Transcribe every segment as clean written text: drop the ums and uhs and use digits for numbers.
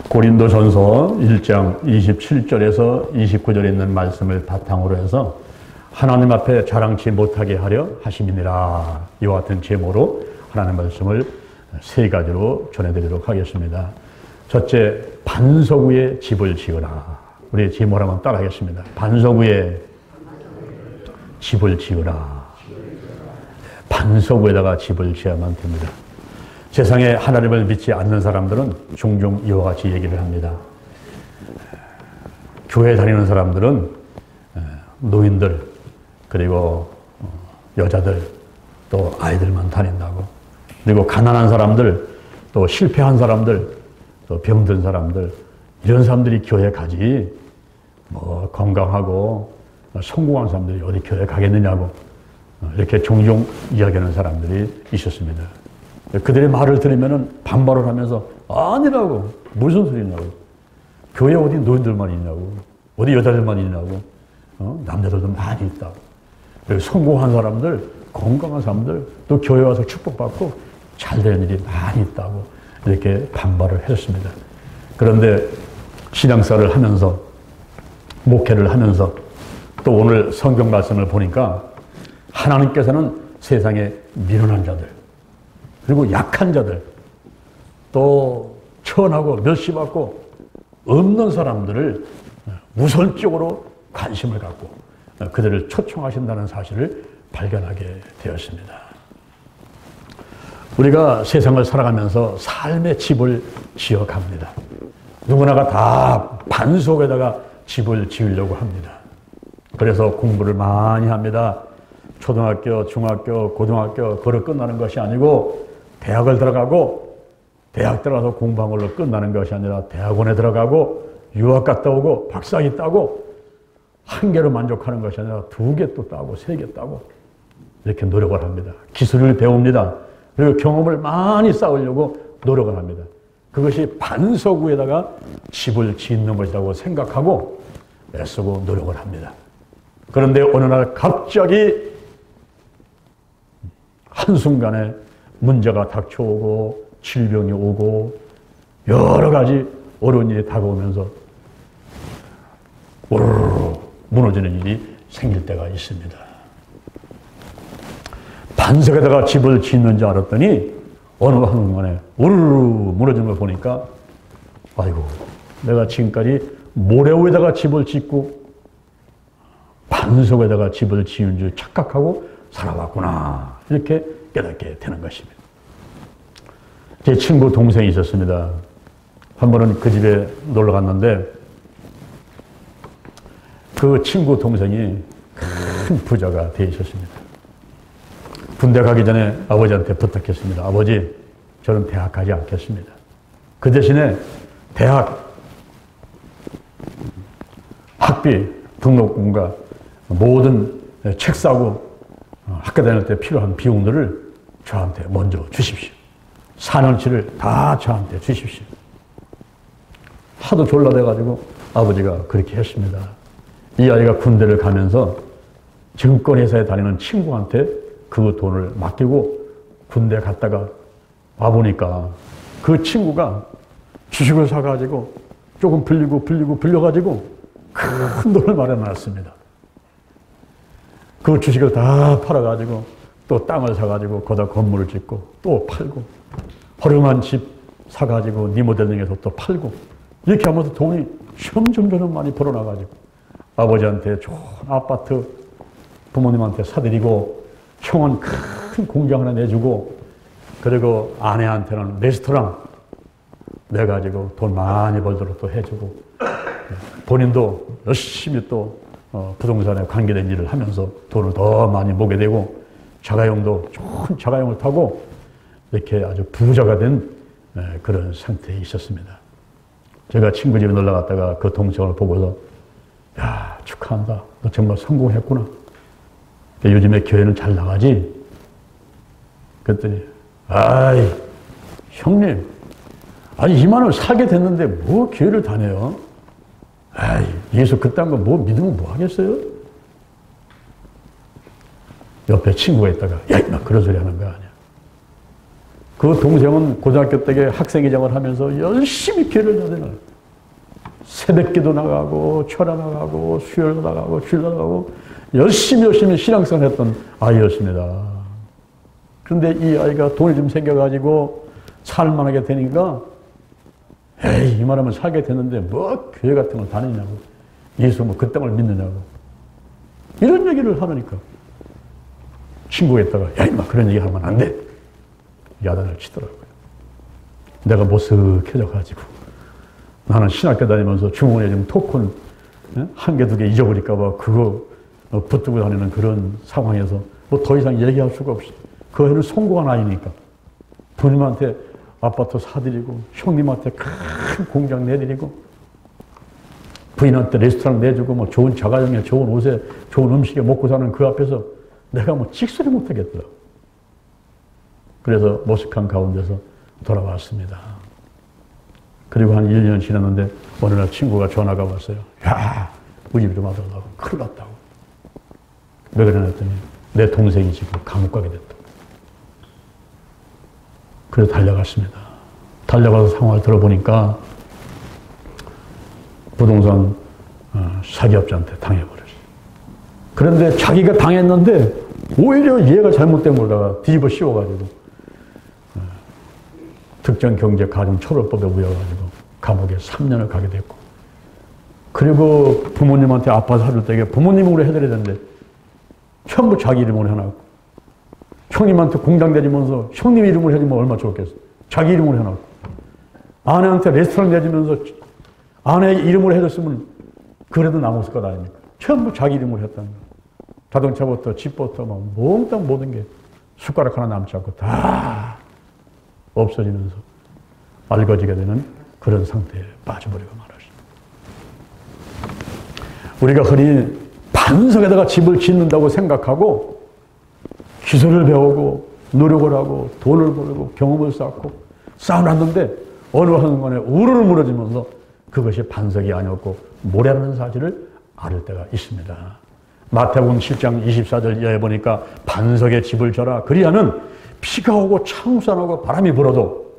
고린도전서 1장 27절에서 29절에 있는 말씀을 바탕으로 해서 하나님 앞에 자랑치 못하게 하려 하심이니라. 이와 같은 제목으로 하나님의 말씀을 세 가지로 전해드리도록 하겠습니다. 첫째, 반석 위에 집을 지으라. 우리 제목을 한번 따라하겠습니다. 반석 위에 집을 지으라. 반석 위에다가 집을 지어야만 됩니다. 세상에 하나님을 믿지 않는 사람들은 종종 이와 같이 얘기를 합니다. 교회 다니는 사람들은 노인들, 그리고 여자들, 또 아이들만 다닌다고. 그리고 가난한 사람들, 또 실패한 사람들, 또 병든 사람들, 이런 사람들이 교회 가지, 뭐 건강하고 성공한 사람들이 어디 교회 가겠느냐고, 이렇게 종종 이야기하는 사람들이 있었습니다. 그들의 말을 들으면 반발을 하면서 아니라고, 무슨 소리냐고, 교회 어디 노인들만 있냐고, 어디 여자들만 있냐고, 남자들도 많이 있다고. 성공한 사람들, 건강한 사람들, 또 교회 와서 축복받고 잘 되는 일이 많이 있다고 이렇게 반발을 했습니다. 그런데 신앙사를 하면서, 목회를 하면서, 또 오늘 성경 말씀을 보니까 하나님께서는 세상에 미련한 자들, 그리고 약한 자들, 또 천하고 멸시받고 없는 사람들을 우선적으로 관심을 갖고 그들을 초청하신다는 사실을 발견하게 되었습니다. 우리가 세상을 살아가면서 삶의 집을 지어갑니다. 누구나가 다 반석에다가 집을 지으려고 합니다. 그래서 공부를 많이 합니다. 초등학교, 중학교, 고등학교 그걸로 끝나는 것이 아니고 대학을 들어가고, 대학 들어가서 공부한 걸로 끝나는 것이 아니라 대학원에 들어가고 유학 갔다 오고 박사학위 따고, 한 개로 만족하는 것이 아니라 두 개 또 따고 세 개 따고 이렇게 노력을 합니다. 기술을 배웁니다. 그리고 경험을 많이 쌓으려고 노력을 합니다. 그것이 반석 위에다가 집을 짓는 것이라고 생각하고 애쓰고 노력을 합니다. 그런데 어느 날 갑자기 한순간에 문제가 닥쳐오고 질병이 오고 여러 가지 어려운 일이 다가오면서 우르르 무너지는 일이 생길 때가 있습니다. 반석에다가 집을 짓는 줄 알았더니 어느 한순간에 우르르 무너지는 걸 보니까 아이고, 내가 지금까지 모래 위에다가 집을 짓고 반석에다가 집을 지은 줄 착각하고 살아왔구나, 이렇게 깨닫게 되는 것입니다. 제 친구 동생이 있었습니다. 한 번은 그 집에 놀러 갔는데 그 친구 동생이 큰 부자가 되어 있었습니다. 군대 가기 전에 아버지한테 부탁했습니다. 아버지, 저는 대학 가지 않겠습니다. 그 대신에 대학 학비, 등록금과 모든 책 사고 학교 다닐 때 필요한 비용들을 저한테 먼저 주십시오. 4년치를 다 저한테 주십시오. 하도 졸라대가지고 아버지가 그렇게 했습니다. 이 아이가 군대를 가면서 증권회사에 다니는 친구한테 그 돈을 맡기고 군대 갔다가 와보니까 그 친구가 주식을 사가지고 조금 불려가지고 큰 돈을 마련해놨습니다. 그 주식을 다 팔아가지고 또 땅을 사가지고 거기다 건물을 짓고 또 팔고, 허름한 집 사가지고 리모델링해서 또 팔고, 이렇게 하면서 돈이 점점 많이 벌어나가지고 아버지한테 좋은 아파트 부모님한테 사드리고, 형은 큰 공장 하나 내주고, 그리고 아내한테는 레스토랑 내가지고 돈 많이 벌도록 또 해주고, 본인도 열심히 또 부동산에 관계된 일을 하면서 돈을 더 많이 모게 되고, 자가용도 좋은 자가용을 타고 이렇게 아주 부자가 된 그런 상태에 있었습니다. 제가 친구 집에 놀러 갔다가 그 동생을 보고서 야, 축하한다. 너 정말 성공했구나. 요즘에 교회는 잘 나가지? 그랬더니 아이, 형님, 아니 이만을 살게 됐는데 뭐 교회를 다녀요? 아이, 예수 그딴 거 뭐 믿으면 뭐 하겠어요? 옆에 친구가 있다가 야, 임마 그런 소리 하는 거 아니야. 그 동생은 고등학교 때 학생회장을 하면서 열심히 교회를 다녀요. 새벽기도 나가고 철야 나가고 수요일 나가고 주일 나가고 열심히 신앙생활 했던 아이였습니다. 그런데 이 아이가 돈이 좀 생겨가지고 살만하게 되니까 에이, 이만하면 살게 됐는데 뭐 교회 같은 걸 다니냐고, 예수 뭐 그 땅을 믿느냐고 이런 얘기를 하니까 친구가 있다가 야 임마 그런 얘기 하면 안 돼 야단을 치더라고요. 내가 머쓱해져가지고 나는 신학교 다니면서 주머니에 좀 토큰 한 개, 두 개 잊어버릴까봐 그거 붙들고 다니는 그런 상황에서 뭐 더 이상 얘기할 수가 없이 그 애는 성공한 아이니까 부모님한테 아파트 사드리고 형님한테 큰 공장 내드리고 부인한테 레스토랑 내주고 뭐 좋은 자가용에 좋은 옷에 좋은 음식에 먹고 사는 그 앞에서 내가 뭐 찍소리 못하겠더라. 그래서 머쓱한 가운데서 돌아왔습니다. 그리고 한 1년 지났는데 어느 날 친구가 전화가 왔어요. 야, 우리 집 좀 와달라고. 큰일 났다고. 왜 그러냐더니 내 동생이 지금 감옥 가게 됐다. 그래서 달려갔습니다. 달려가서 상황을 들어보니까 부동산 사기업자한테 당해버렸어요. 그런데 자기가 당했는데 오히려 얘가 잘못된 걸다가 뒤집어 씌워가지고 특정경제가중처벌법에 우여가지고 감옥에 3년을 가게 됐고, 그리고 부모님한테 아파 사줄 때 부모님으로 해드려야 되는데 전부 자기 이름으로 해놨고, 형님한테 공장 내주면서 형님 이름으로 해주면 얼마나 좋겠어. 자기 이름으로 해놨고, 아내한테 레스토랑 내주면서 아내 이름으로 해줬으면 그래도 남았을 것 아닙니까? 전부 자기 이름으로 했다는 거예요. 자동차부터 집부터 막 몽땅 모든 게 숟가락 하나 남지 않고 다 없어지면서 알거지게 되는 그런 상태에 빠져버리고 말았습니다. 우리가 흔히 반석에다가 집을 짓는다고 생각하고 기술을 배우고 노력을 하고 돈을 벌고 경험을 쌓고 쌓아놨는데 어느 한순간에 우르르 무너지면서 그것이 반석이 아니었고 모래라는 사실을 알 때가 있습니다. 마태복음 7장 24절 이하에 보니까 반석에 집을 져라 그리하면 비가 오고 창수 안 오고 바람이 불어도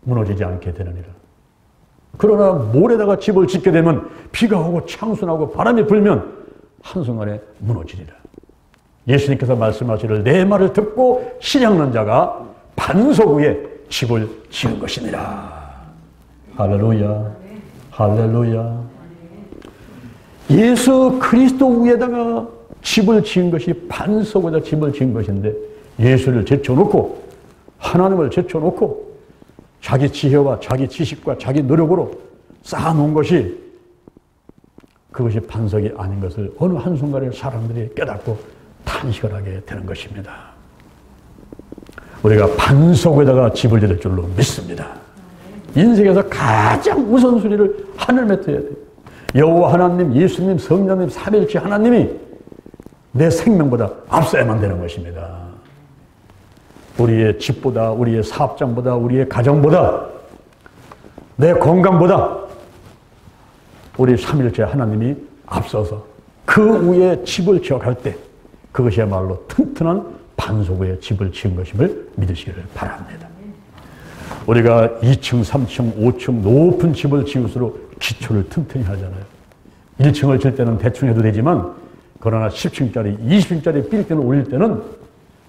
무너지지 않게 되느니라. 그러나 모래다가 집을 짓게 되면 비가 오고 창수 나고 바람이 불면 한순간에 무너지리라. 예수님께서 말씀하시를 내 말을 듣고 실행하는 자가 반석 위에 집을 지은 것이니라. 할렐루야, 할렐루야. 예수 그리스도 위에다가 집을 지은 것이 반석 위에다 집을 지은 것인데, 예수를 제쳐놓고 하나님을 제쳐놓고 자기 지혜와 자기 지식과 자기 노력으로 쌓아놓은 것이 그것이 반석이 아닌 것을 어느 한순간에 사람들이 깨닫고 탄식을 하게 되는 것입니다. 우리가 반석 위에다가 집을 지을 줄로 믿습니다. 인생에서 가장 우선순위를 하늘에 둬야 돼요. 여호와 하나님, 예수님, 성령님, 삼위일체 하나님이 내 생명보다 앞서야만 되는 것입니다. 우리의 집보다, 우리의 사업장보다, 우리의 가정보다, 내 건강보다 우리 삼위일체 하나님이 앞서서 그 위에 집을 지어갈 때 그것이야말로 튼튼한 반석 위에 집을 지은 것임을 믿으시기를 바랍니다. 우리가 2층, 3층, 5층 높은 집을 지을수록 기초를 튼튼히 하잖아요. 1층을 질 때는 대충 해도 되지만 그러나 10층짜리, 20층짜리 빌딩을 올릴 때는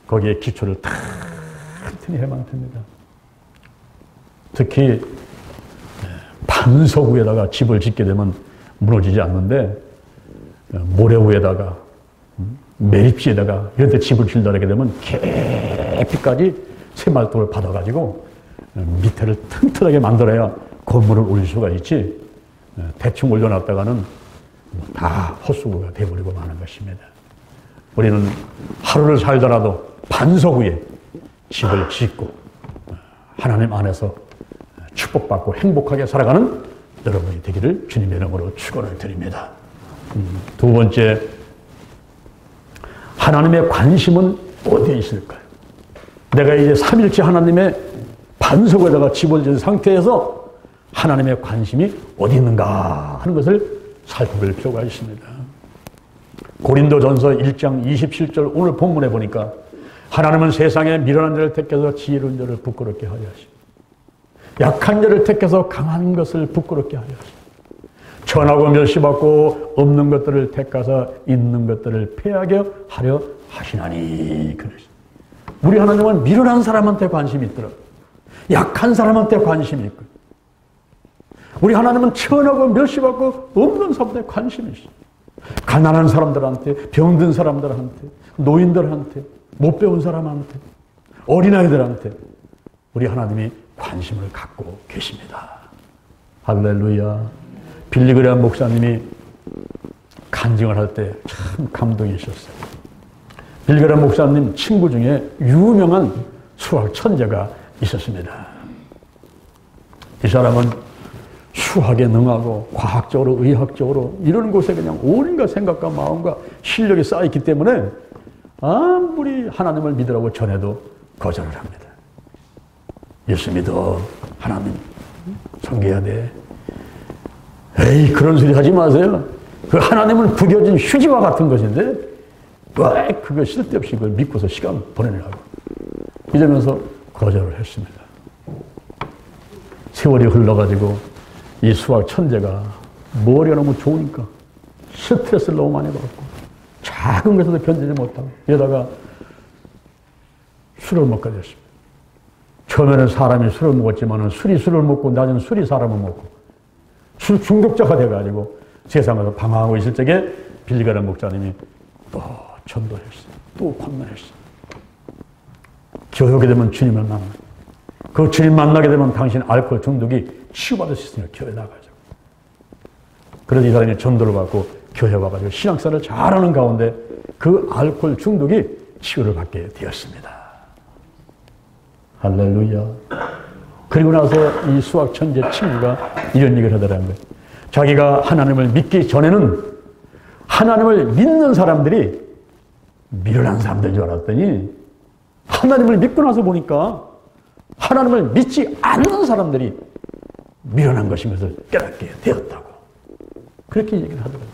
거기에 기초를 튼튼히 해야만 됩니다. 특히 반석 위에다가 집을 짓게 되면 무너지지 않는데 모래 위에다가 매립지에다가 이런 데 집을 짓게 되면 깊이까지 새말뚝을 받아가지고 밑에를 튼튼하게 만들어야 건물을 올릴 수가 있지, 대충 올려놨다가는 다 헛수고가 돼버리고 마는 것입니다. 우리는 하루를 살더라도 반석 위에 집을 짓고 하나님 안에서 축복받고 행복하게 살아가는 여러분이 되기를 주님의 이름으로 축원을 드립니다. 두 번째, 하나님의 관심은 어디에 있을까요? 내가 이제 삼위일체 하나님의 반석에다가 집을 지은 상태에서 하나님의 관심이 어디 있는가 하는 것을 살펴볼 필요가 있습니다. 고린도전서 1장 27절 오늘 본문에 보니까 하나님은 세상에 미련한 자를 택해서 지혜로운 자를 부끄럽게 하려 하시고 약한 자를 택해서 강한 것을 부끄럽게 하려 하시고 천하고 멸시받고 없는 것들을 택하사 있는 것들을 패하게 하려 하시나니. 우리 하나님은 미련한 사람한테 관심이 있더라고요. 약한 사람한테 관심이 있고, 우리 하나님은 천하고 멸시받고 없는 사람한테 관심이 있어요. 가난한 사람들한테, 병든 사람들한테, 노인들한테, 못 배운 사람한테, 어린아이들한테 우리 하나님이 관심을 갖고 계십니다. 할렐루야. 빌리그레암 목사님이 간증을 할 때 참 감동이 있었어요. 빌리그레암 목사님 친구 중에 유명한 수학 천재가 있었습니다. 이 사람은 수학에 능하고 과학적으로 의학적으로 이런 곳에 그냥 온갖 생각과 마음과 실력이 쌓였기 때문에 아무리 하나님을 믿으라고 전해도 거절을 합니다. 예수 믿어. 하나님 섬겨야 돼. 에이, 그런 소리 하지 마세요. 그 하나님은 구겨진 휴지와 같은 것인데 왜 그거 쓸데없이 그걸 믿고서 시간 보내려고 이러면서 거절을 했습니다. 세월이 흘러가지고 이 수학 천재가 머리가 너무 좋으니까 스트레스를 너무 많이 받고 작은 것에도 견디지 못하고 이러다가 술을 먹게 됐습니다. 처음에는 사람이 술을 먹었지만 술이 술을 먹고 나중에 술이 사람을 먹고 술 중독자가 돼가지고 세상에서 방황하고 있을 적에 빌리그레암 목사님이 또 전도했어요. 또 권면했어요. 교회 오게 되면 주님을 만나. 그 주님 만나게 되면 당신 알코올 중독이 치유받을 수 있으니까 교회 나가죠. 그래서 이 사람이 전도를 받고 교회 와가지고 신앙생활을 잘하는 가운데 그 알코올 중독이 치유를 받게 되었습니다. 할렐루야. 그리고 나서 이 수학 천재 친구가 이런 얘기를 하더라는 거예요. 자기가 하나님을 믿기 전에는 하나님을 믿는 사람들이 미련한 사람들인 줄 알았더니 하나님을 믿고 나서 보니까 하나님을 믿지 않는 사람들이 미련한 것인 것을 깨닫게 되었다고. 그렇게 얘기를 하더라고요.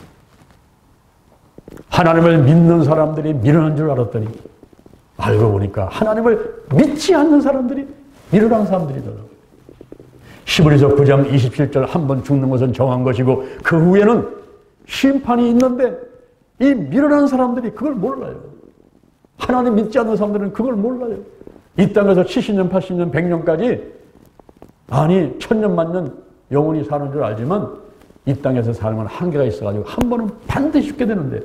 하나님을 믿는 사람들이 미련한 줄 알았더니 알고 보니까 하나님을 믿지 않는 사람들이 미련한 사람들이더라고요. 히브리서 9장 27절 한 번 죽는 것은 정한 것이고 그 후에는 심판이 있는데 이 미련한 사람들이 그걸 몰라요. 하나님 믿지 않는 사람들은 그걸 몰라요. 이 땅에서 70년, 80년, 100년까지 아니 1000년, 만년 영원히 사는 줄 알지만 이 땅에서 삶은 한계가 있어가지고 한 번은 반드시 죽게 되는데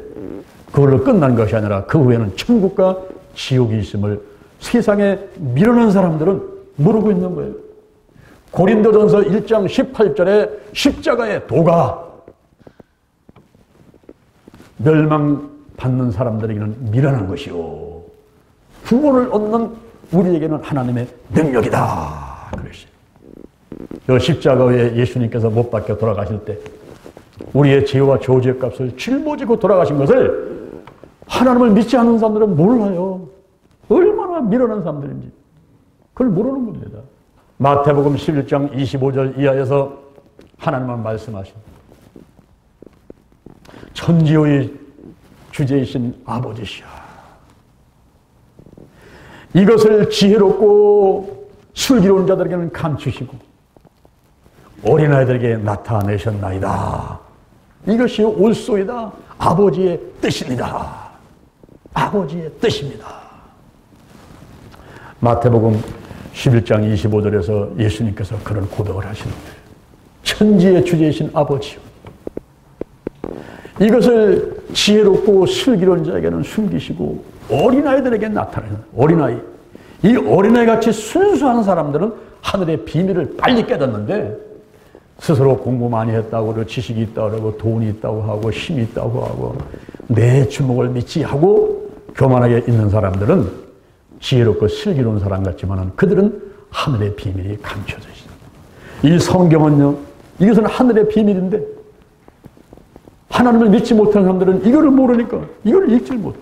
그걸로 끝난 것이 아니라 그 후에는 천국과 지옥이 있음을 세상에 미련한 사람들은 모르고 있는 거예요. 고린도전서 1장 18절에 십자가의 도가 멸망받는 사람들에게는 미련한 것이요 구원을 얻는 우리에게는 하나님의 능력이다 그랬어요. 저 십자가에 예수님께서 못 박혀 돌아가실 때 우리의 죄와 저주의 값을 짊어지고 돌아가신 것을 하나님을 믿지 않는 사람들은 몰라요. 얼마나 미련한 사람들인지 그걸 모르는 겁니다. 마태복음 11장 25절 이하에서 하나님은 말씀하십니다. 천지의 주제이신 아버지시여 이것을 지혜롭고 슬기로운 자들에게는 감추시고 어린아이들에게 나타내셨나이다. 이것이 옳소이다. 아버지의 뜻입니다. 아버지의 뜻입니다. 마태복음 11장 25절에서 예수님께서 그런 고백을 하시는 거예요. 천지의 주제이신 아버지요 이것을 지혜롭고 슬기로운 자에게는 숨기시고 어린아이들에게 나타내는 어린아이. 이 어린아이같이 순수한 사람들은 하늘의 비밀을 빨리 깨닫는데 스스로 공부 많이 했다고 그러고 지식이 있다고 그러고 돈이 있다고 하고 힘이 있다고 하고 내 주먹을 믿지 하고 교만하게 있는 사람들은 지혜롭고 슬기로운 사람 같지만 그들은 하늘의 비밀이 감춰져 있습니다. 이 성경은요 이것은 하늘의 비밀인데 하나님을 믿지 못하는 사람들은 이거를 모르니까 이걸 읽지 못해.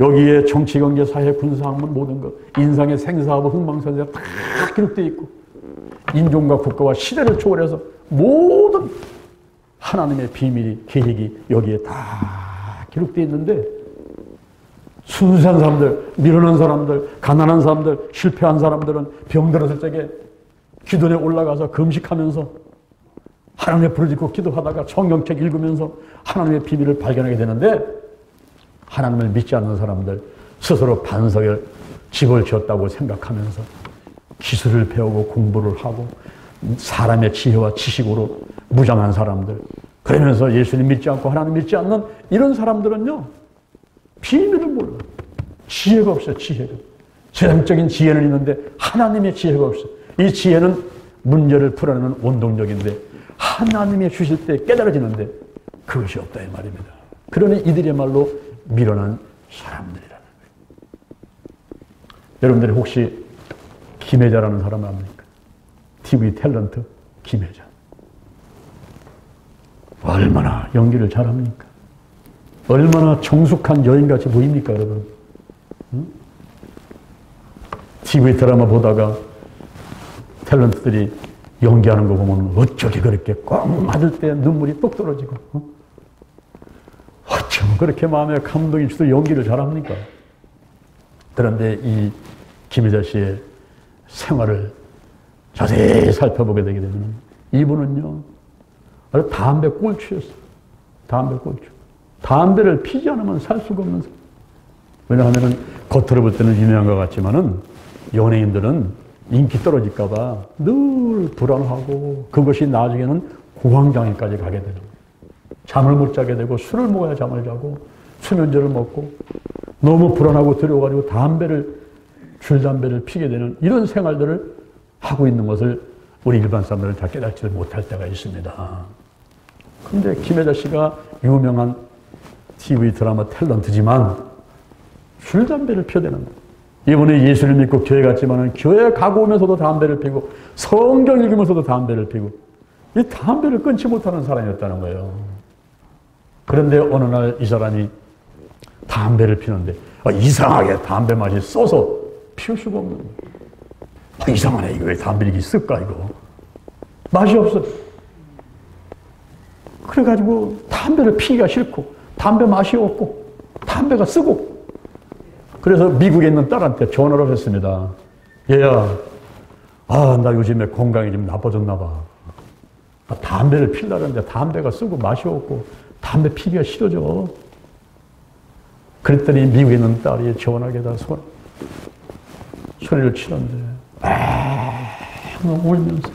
여기에 정치, 경제, 사회, 군사, 학문 모든 것 인상의 생사하고 흥망성쇠가 다 기록되어 있고 인종과 국가와 시대를 초월해서 모든 하나님의 비밀이 계획이 여기에 다 기록되어 있는데 순수한 사람들, 미련한 사람들, 가난한 사람들, 실패한 사람들은 병들었을 적에 기도에 올라가서 금식하면서 하나님의 부르짖고 기도하다가 성경책 읽으면서 하나님의 비밀을 발견하게 되는데, 하나님을 믿지 않는 사람들 스스로 반석에 집을 지었다고 생각하면서 기술을 배우고 공부를 하고 사람의 지혜와 지식으로 무장한 사람들, 그러면서 예수님 믿지 않고 하나님 믿지 않는 이런 사람들은요, 비밀을 몰라. 지혜가 없어요. 지혜가. 세상적인 지혜는 있는데 하나님의 지혜가 없어요. 이 지혜는 문제를 풀어내는 원동력인데 하나님의 주실 때 깨달아지는데 그것이 없다 이 말입니다. 그러니 이들이야말로 미련한 사람들이라는 거예요. 여러분들이 혹시 김혜자라는 사람 압니까? TV 탤런트 김혜자. 얼마나 연기를 잘합니까? 얼마나 정숙한 여인같이 보입니까, 여러분? 응? TV 드라마 보다가 탤런트들이 연기하는 거 보면 어쩌게 그렇게 꽉 맞을 때 눈물이 뚝 떨어지고, 어쩜 그렇게 마음에 감동이 있어도 연기를 잘합니까? 그런데 이 김혜자 씨의 생활을 자세히 살펴보게 되게 되면 이분은요, 아주 담배 꼴추였어요. 담배 꼴추. 담배를 피지 않으면 살 수가 없는 사람. 왜냐하면 겉으로 볼 때는 유명한 것 같지만은 연예인들은 인기 떨어질까봐 늘 불안하고 그것이 나중에는 공황장애까지 가게 되는 거예요. 잠을 못 자게 되고 술을 먹어야 잠을 자고 수면제를 먹고 너무 불안하고 두려워가지고 줄담배를 피게 되는 이런 생활들을 하고 있는 것을 우리 일반 사람들은 잘 깨닫지 못할 때가 있습니다. 그런데 김혜자 씨가 유명한 TV 드라마 탤런트지만 줄담배를 피워대는 거예요. 이번에 예수를 믿고 교회 갔지만 교회 가고 오면서도 담배를 피고 성경 읽으면서도 담배를 피고 이 담배를 끊지 못하는 사람이었다는 거예요. 그런데 어느 날 이 사람이 담배를 피는데 이상하게 담배 맛이 써서 피울 수가 없는 거예요. 이상하네. 이거 왜 담배를 쓸까 이거. 맛이 없어. 그래가지고 담배를 피기가 싫고 담배 맛이 없고 담배가 쓰고 그래서 미국에 있는 딸한테 전화를 했습니다. 얘야, 나 요즘에 건강이 좀 나빠졌나 봐. 담배를 피려는데 담배가 쓰고 맛이 없고 담배 피기가 싫어져. 그랬더니 미국에 있는 딸이 전화기에다 소리를 치는데 울면서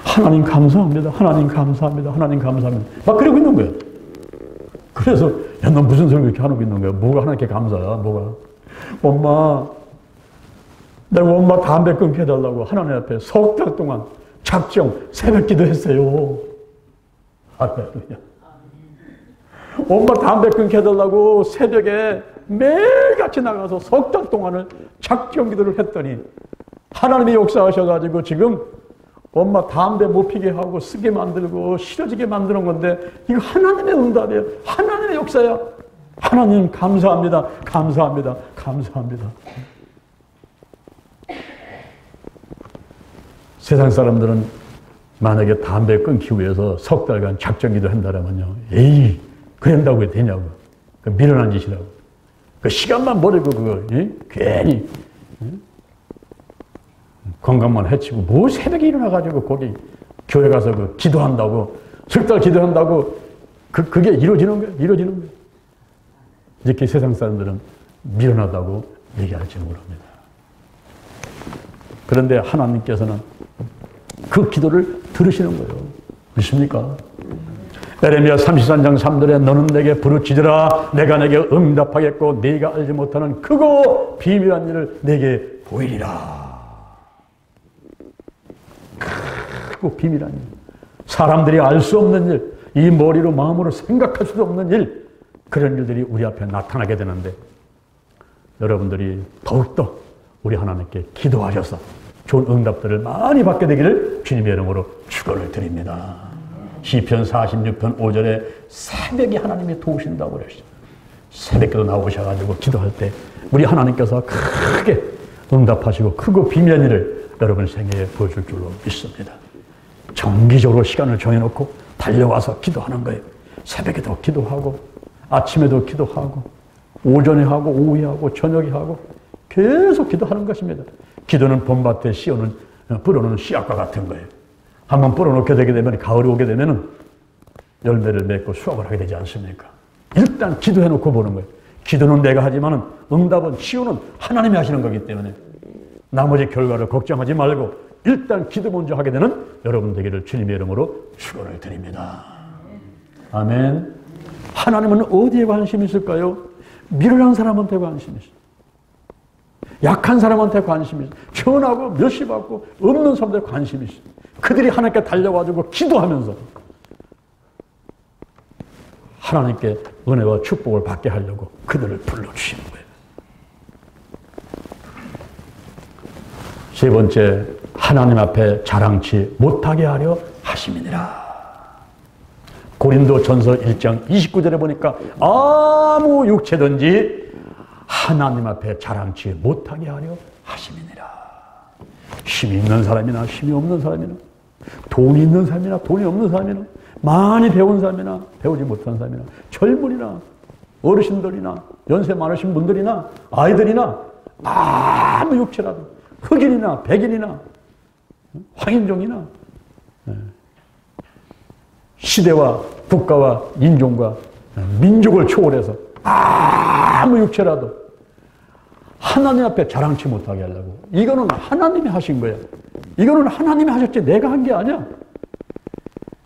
하나님 감사합니다. 하나님 감사합니다. 하나님 감사합니다. 막 그러고 있는 거예요. 그래서 야, 너 무슨 소리 그렇게 하고 있는 거야? 뭐가 하나님께 감사야? 뭐가? 엄마, 내가 엄마 담배 끊게 해달라고 하나님 앞에 석 달 동안 작정 새벽 기도했어요. 할렐루야. 엄마 담배 끊게 해달라고 새벽에 매일같이 나가서 석 달 동안을 작정 기도를 했더니 하나님이 역사하셔가지고 지금 엄마 담배 못 피게 하고 쓰게 만들고 싫어지게 만드는 건데 이거 하나님의 응답이에요. 하나님의 역사야. 하나님 감사합니다. 감사합니다. 감사합니다. 세상 사람들은 만약에 담배 끊기 위해서 석 달간 작정기도 한다면요. 에이, 그런다고 해도 되냐고. 그 미련한 짓이라고. 그 시간만 버리고 그거 괜히 건강만 해치고 뭐 새벽에 일어나가지고 거기 교회 가서 그 기도한다고 석 달 기도한다고 그게 이루어지는 거예요. 이루어지는 거예요. 이렇게 세상 사람들은 미련하다고 얘기할지 모릅니다. 그런데 하나님께서는 그 기도를 들으시는 거예요. 그렇습니까? 에레미야 33장 3절에 너는 내게 부르짖으라 내가 내게 응답하겠고 네가 알지 못하는 크고 비밀한 일을 내게 보이리라. 크고 비밀한 일, 사람들이 알 수 없는 일, 이 머리로 마음으로 생각할 수도 없는 일, 그런 일들이 우리 앞에 나타나게 되는데 여러분들이 더욱더 우리 하나님께 기도하셔서 좋은 응답들을 많이 받게 되기를 주님의 이름으로 축원을 드립니다. 시편 46편 5절에 새벽에 하나님이 도우신다고 그러시죠. 새벽에도 나오셔가지고 기도할 때 우리 하나님께서 크게 응답하시고 크고 비밀한 일을 여러분 생애에 보여줄 줄로 믿습니다. 정기적으로 시간을 정해놓고 달려와서 기도하는 거예요. 새벽에도 기도하고 아침에도 기도하고 오전에 하고 오후에 하고 저녁에 하고 계속 기도하는 것입니다. 기도는 봄밭에 뿌려놓은 씨앗과 같은 거예요. 한번 뿌려놓게 되게 되면 가을이 오게 되면 열매를 맺고 수확을 하게 되지 않습니까? 일단 기도해놓고 보는 거예요. 기도는 내가 하지만 응답은 치유는 하나님이 하시는 거기 때문에 나머지 결과를 걱정하지 말고 일단 기도 먼저 하게 되는 여러분 되기를 주님의 이름으로 축원을 드립니다. 아멘. 하나님은 어디에 관심이 있을까요? 미련한 사람한테 관심이 있어요. 약한 사람한테 관심이 있어요. 천하고 멸시받고 없는 사람들에 관심이 있어요. 그들이 하나님께 달려가지고 기도하면서 하나님께 은혜와 축복을 받게 하려고 그들을 불러주시는 거예요. 세 번째, 하나님 앞에 자랑치 못하게 하려 하심이니라. 고린도전서 1장 29절에 보니까 아무 육체든지 하나님 앞에 자랑치 못하게 하려 하심이니라. 힘이 있는 사람이나 힘이 없는 사람이나 돈이 있는 사람이나 돈이 없는 사람이나 많이 배운 사람이나 배우지 못한 사람이나 젊은이나 어르신들이나 연세 많으신 분들이나 아이들이나 아무 육체라도 흑인이나 백인이나 황인종이나 시대와 국가와 인종과 민족을 초월해서 아무 육체라도 하나님 앞에 자랑치 못하게 하려고. 이거는 하나님이 하신 거야. 이거는 하나님이 하셨지 내가 한 게 아니야.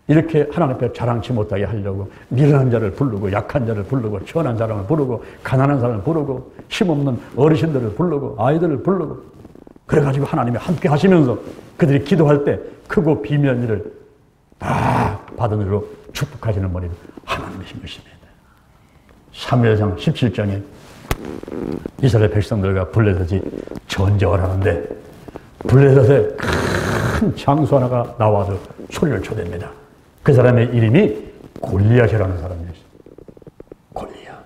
이렇게 하나님 앞에 자랑치 못하게 하려고 미련한 자를 부르고 약한 자를 부르고 천한 사람을 부르고 가난한 사람을 부르고 힘없는 어르신들을 부르고 아이들을 부르고 그래가지고 하나님이 함께 하시면서 그들이 기도할 때 크고 비밀한 일을 다 받은 일로 축복하시는 분이 하나님이신 것입니다. 사무엘상 17장에 이스라엘 백성들과 블레셋이 전쟁을 하는데 블레셋에 큰 장수 하나가 나와서 소리를 쳐댑니다. 그 사람의 이름이 골리앗이라는 사람이었어요. 골리앗.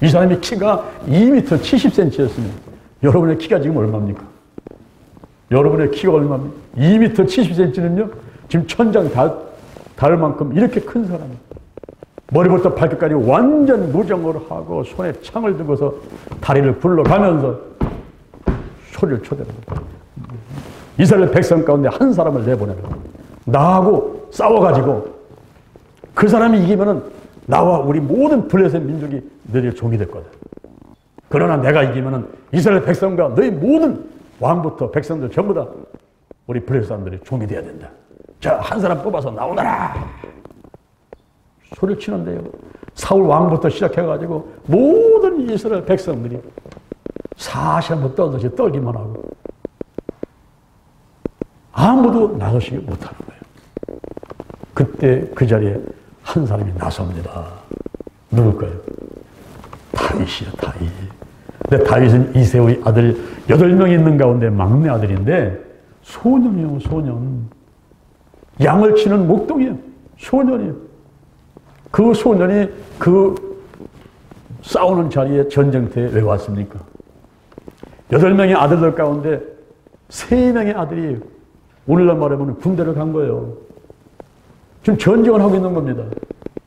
이 사람이 키가 2m 70cm였습니다. 여러분의 키가 지금 얼마입니까? 여러분의 키가 얼마입니까? 2m 70cm는요, 지금 천장 닿을 만큼 이렇게 큰 사람이에요. 머리부터 발끝까지 완전 무장을 하고 손에 창을 들고서 다리를 굴러가면서 소리를 쳐댑니다. 이스라엘 백성 가운데 한 사람을 내보내라. 나하고 싸워가지고 그 사람이 이기면은 나와 우리 모든 블레셋 민족이 너희의 종이 될 거다. 그러나 내가 이기면은 이스라엘 백성과 너희 모든 왕부터 백성들 전부 다 우리 블레셋 사람들이 종이 돼야 된다. 자, 한 사람 뽑아서 나오너라. 소리를 치는데요. 사울 왕부터 시작해가지고 모든 이스라엘 백성들이 사시한번 떨듯이 떨기만 하고 아무도 나서지 못하는 거예요. 그때 그 자리에 한 사람이 나섭니다. 누굴까요? 다윗이요, 다윗. 근데 다윗은 이새의 아들 8명이 있는 가운데 막내 아들인데 소년이요, 소년. 양을 치는 목동이에요. 소년이에요. 그 소년이 그 싸우는 자리에 전쟁터에 왜 왔습니까? 8명의 아들들 가운데 3명의 아들이 오늘날 말하면 군대를 간 거예요. 지금 전쟁을 하고 있는 겁니다.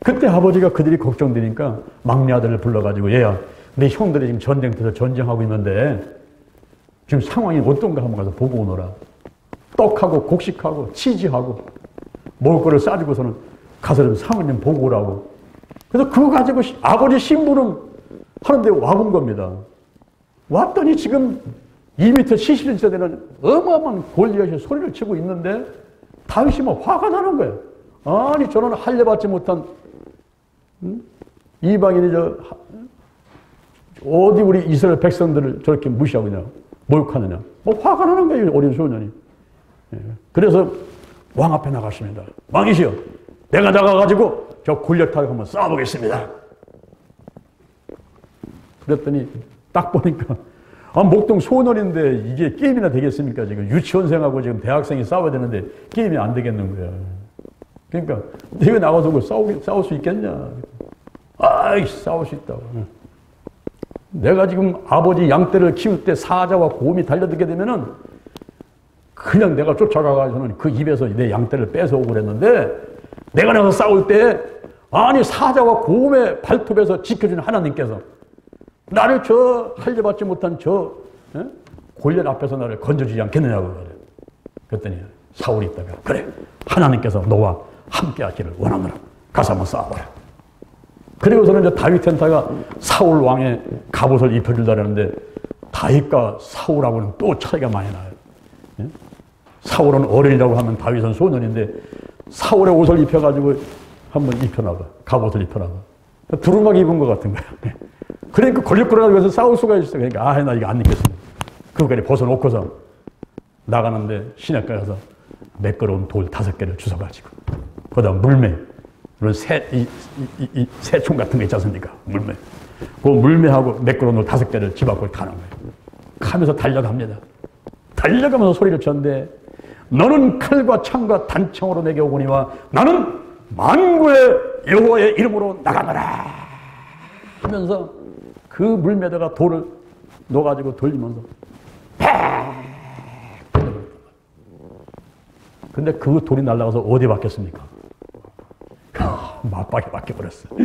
그때 아버지가 그들이 걱정되니까 막내 아들을 불러가지고 얘야, 내 형들이 지금 전쟁터에서 전쟁하고 있는데 지금 상황이 어떤가 한번 가서 보고 오너라. 떡하고 곡식하고 치즈하고 먹을 거를 싸주고서는 가서 좀 상황 좀 보고 오라고. 그래서 그거 가지고 아버지 심부름 하는데 와본 겁니다. 왔더니 지금 2m 70cm 되는 어마어마한 골리앗이 소리를 치고 있는데 다윗이 막 화가 나는 거예요. 아니 저는 할례받지 못한 이방인이 어디 우리 이스라엘 백성들을 저렇게 무시하고 있냐, 모욕하느냐. 화가 나는 거예요, 어린 소년이. 그래서 왕 앞에 나갔습니다. 왕이시여, 내가 나가가지고 저 골리앗하고 한번 싸워보겠습니다. 그랬더니 딱 보니까 목동 소년인데 이게 게임이나 되겠습니까? 지금 유치원생하고 지금 대학생이 싸워야 되는데 게임이 안 되겠는 거야. 그러니까 네가 나가서 뭐 싸울 수 있겠냐? 아이, 싸울 수 있다고. 내가 지금 아버지 양떼를 키울 때 사자와 곰이 달려들게 되면은 그냥 내가 쫓아가가지고는 그 입에서 내 양떼를 뺏어오고 그랬는데 내가 나가서 싸울 때 아니 사자와 곰의 발톱에서 지켜주는 하나님께서 나를 저 할례받지 못한 저 골리앗 앞에서 나를 건져주지 않겠느냐고 그래. 그랬더니 사울이 있다가 그래 하나님께서 너와 함께 하기를 원하노라. 가서 한번 싸워라. 그리고서는 이제 다윗 텐타가 사울 왕의 갑옷을 입혀주려는데 다윗과 사울하고는 또 차이가 많이 나요. 예? 사울은 어린이라고 하면 다윗은 소년인데 사울의 옷을 입혀가지고 한번 입혀놔봐. 갑옷을 입혀놔봐. 두루마기 입은 것 같은 거야. 그러니까 걸리끌어가지고 싸울 수가 있어. 그러니까 나 이거 안 입겠습니다. 그거까지 벗어놓고서 나가는데 시냇가에 가서 매끄러운 돌 5개를 주워가지고 거기다 물매 이런 새총 같은 거 있지 않습니까? 물매. 그 물매하고 매끄러운 돌 5개를 집 앞으로 가는 거예요. 가면서 달려갑니다. 달려가면서 소리를 쳤는데 너는 칼과 창과 단창으로 내게 오거니와 나는 만구의 여호와의 이름으로 나가노라 하면서 그 물매다가 돌을 넣어가지고 돌리면서 근데 그 돌이 날아가서 어디 박혔습니까? 맞박에 박혀버렸어요.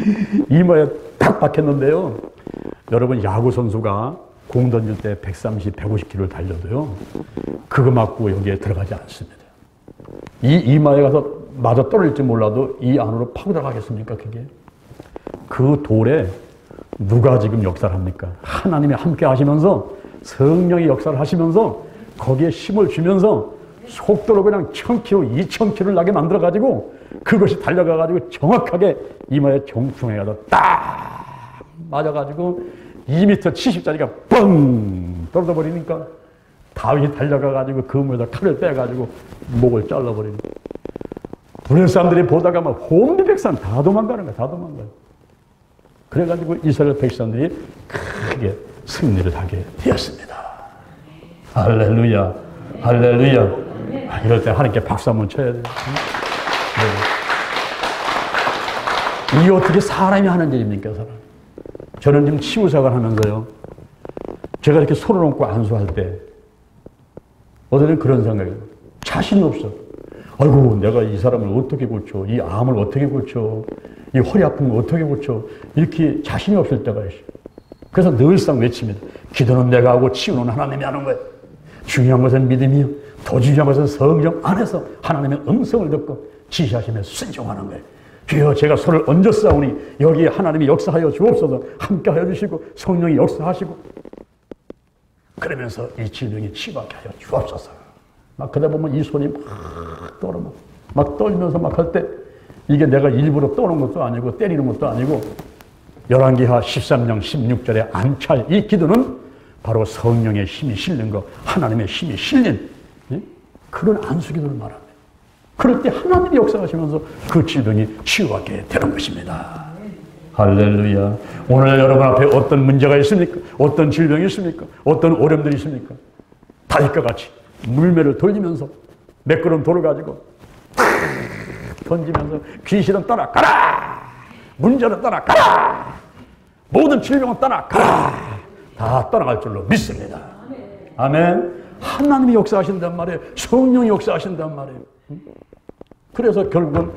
이마에 딱 박혔는데요. 여러분 야구 선수가 공 던질 때 130, 150km를 달려도요. 그거 맞고 여기에 들어가지 않습니다. 이 이마에 가서 맞아 떨어질지 몰라도 이 안으로 파고 들어가겠습니까? 그게 그 돌에 누가 지금 역사를 합니까? 하나님이 함께 하시면서 성령이 역사를 하시면서 거기에 힘을 주면서 속도로 그냥 1000km, 2000km를 나게 만들어가지고 그것이 달려가가지고 정확하게 이마의 정중에 가서 딱 맞아가지고 2m 70짜리가 뻥 떨어져 버리니까 다윗이 달려가가지고 그 물에다 칼을 빼가지고 목을 잘라버리는 거예요. 브레 사람들이 보다가 막 혼비백산 다 도망가는 거야. 다 도망가요. 그래가지고 이스라엘 백성들이 크게 승리를 하게 되었습니다. 할렐루야, 할렐루야. 이럴 때 하나님께 박수 한번 쳐야 돼요. 네. 이게 어떻게 사람이 하는 일입니까, 사람? 저는 지금 치유사역을 하면서요. 제가 이렇게 손을 얹고 안수할 때 어제는 그런 생각이에요. 자신이 없어. 아이고, 내가 이 사람을 어떻게 고쳐? 이 암을 어떻게 고쳐? 이 허리 아픈 거 어떻게 고쳐? 이렇게 자신이 없을 때가 있어요. 그래서 늘상 외칩니다. 기도는 내가 하고 치유는 하나님이 하는 거예요. 중요한 것은 믿음이요. 더 중요한 것은 성령 안에서 하나님의 음성을 듣고 지시하시며 순종하는 거예요. 주여 제가 손을 얹었사오니 여기에 하나님이 역사하여 주옵소서. 함께하여 주시고 성령이 역사하시고 그러면서 이 질병이 치유하게 하여 주옵소서. 막 그러다 보면 이 손이 막 떨어 막 떨면서 막 할 때 이게 내가 일부러 떠는 것도 아니고 때리는 것도 아니고 열왕기하 13장 16절에 안찰 이 기도는 바로 성령의 힘이 실린 거 하나님의 힘이 실린 그런 안수기도를 말합니다. 그럴 때 하나님이 역사하시면서 그 질병이 치유하게 되는 것입니다. 할렐루야. 오늘 여러분 앞에 어떤 문제가 있습니까? 어떤 질병이 있습니까? 어떤 어려움들이 있습니까? 다윗과 같이 물매를 돌리면서 매끄러운 돌을 가지고 던지면서 귀신은 떠나가라! 문제는 떠나가라! 모든 질병은 떠나가라! 다 떠나갈 줄로 믿습니다. 아멘. 하나님이 역사하신단 말이에요. 성령이 역사하신단 말이에요. 그래서 결국은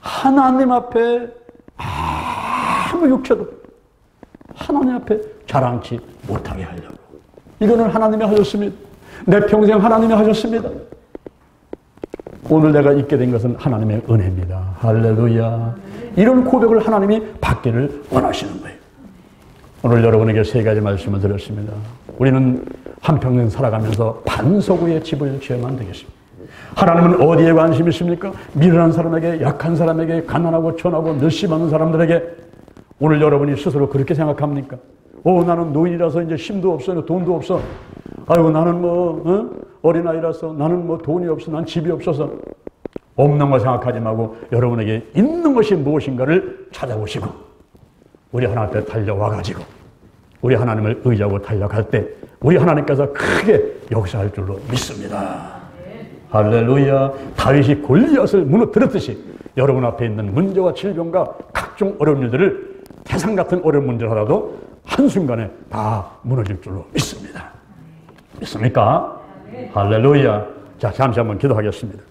하나님 앞에 아무 육체도 하나님 앞에 자랑치 못하게 하려고. 이거는 하나님이 하셨습니다. 내 평생 하나님이 하셨습니다. 오늘 내가 있게 된 것은 하나님의 은혜입니다. 할렐루야. 이런 고백을 하나님이 받기를 원하시는 거예요. 오늘 여러분에게 3가지 말씀을 드렸습니다. 우리는 한평생 살아가면서 반석의 집을 지어만 되겠습니다. 하나님은 어디에 관심이 있습니까? 미련한 사람에게, 약한 사람에게, 가난하고 천하고 멸시 많은 사람들에게. 오늘 여러분이 스스로 그렇게 생각합니까? 나는 노인이라서 이제 힘도 없어, 돈도 없어. 아이고, 나는 어린아이라서 나는 돈이 없어, 난 집이 없어서. 없는 거 생각하지 말고 여러분에게 있는 것이 무엇인가를 찾아보시고 우리 하나님 앞에 달려와가지고 우리 하나님을 의지하고 달려갈 때 우리 하나님께서 크게 역사할 줄로 믿습니다. 할렐루야. 다윗이 골리앗을 무너뜨렸듯이 여러분 앞에 있는 문제와 질병과 각종 어려운 일들을 태산 같은 어려운 문제를 하라도 한순간에 다 무너질 줄로 믿습니다. 믿습니까? 할렐루야. 자, 잠시 한번 기도하겠습니다.